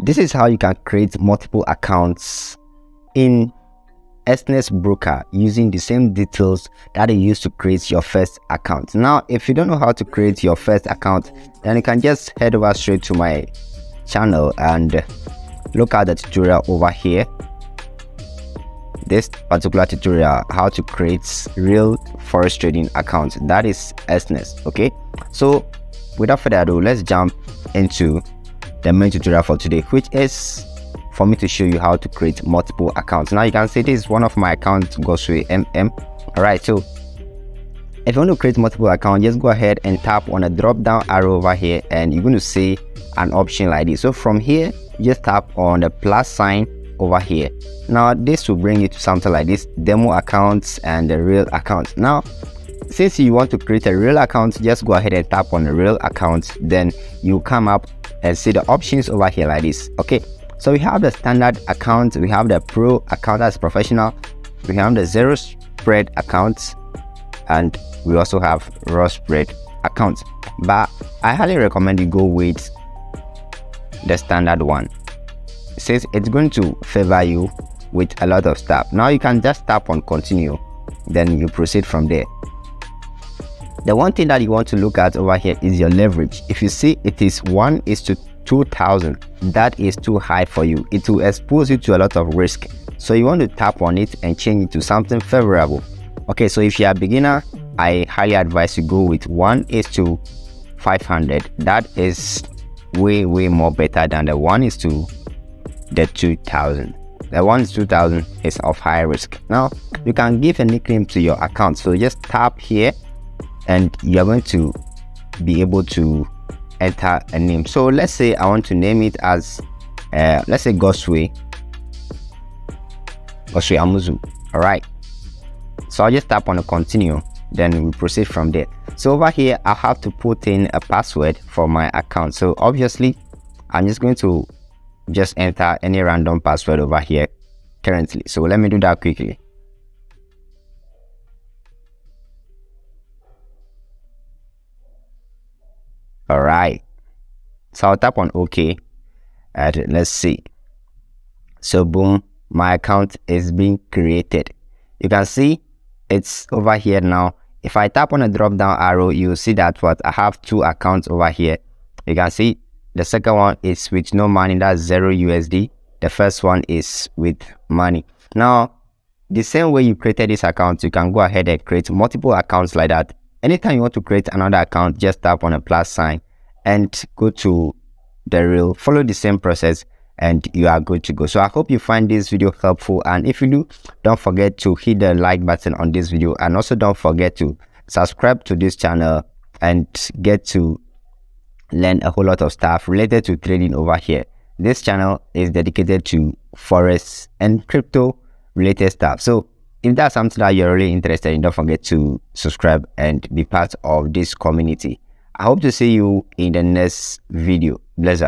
this is how you can create multiple accounts in Exness broker using the same details that you used to create your first account. Now, if you don't know how to create your first account, then you can just head over straight to my channel and look at the tutorial over here. This particular tutorial, how to create real forex trading account, that is Exness. Okay, so without further ado, let's jump into the main tutorial for today, which is for me to show you how to create multiple accounts. Now you can see this is one of my accounts, Godsway MM. All right, so if you want to create multiple accounts, just go ahead and tap on a drop down arrow over here, and you're going to see an option like this. So from here, just tap on the plus sign over here. Now this will bring you to something like this: demo accounts and the real accounts. Now since you want to create a real account, just go ahead and tap on the real account, then you come up and see the options over here like this. Okay, so we have the standard account, we have the pro account, that's professional, we have the zero spread accounts, and we also have raw spread accounts. But I highly recommend you go with the standard one, since it's going to favor you with a lot of stuff. Now you can just tap on continue, then you proceed from there. The one thing that you want to look at over here is your leverage. If you see it is 1:2000, that is too high for you. It will expose you to a lot of risk, so you want to tap on it and change it to something favorable. Okay, so if you are a beginner, I highly advise you go with 1:500. That is way more better than the 1:2000. The 1:2000 is of high risk. Now you can give a nickname to your account, so just tap here and you're going to be able to enter a name. So let's say I want to name it as let's say Godsway Amuzu. All right, so I'll just tap on the continue, then we proceed from there. So over here I have to put in a password for my account. So obviously I'm just going to just enter any random password over here currently. So let me do that quickly. All right, so I'll tap on OK, and let's see. So boom, my account is being created. You can see it's over here now. If I tap on a drop down arrow, you'll see that what I have two accounts over here. You can see the second one is with no money, that's 0 USD. The first one is with money. Now the same way you created this account, you can go ahead and create multiple accounts like that. Anytime you want to create another account, just tap on a plus sign and go to the reel, follow the same process, and you are good to go. So I hope you find this video helpful, and if you do, don't forget to hit the like button on this video, and also don't forget to subscribe to this channel and get to learn a whole lot of stuff related to trading over here. This channel is dedicated to forex and crypto related stuff. So if that's something that you're really interested in, don't forget to subscribe and be part of this community. I hope to see you in the next video. Bless up.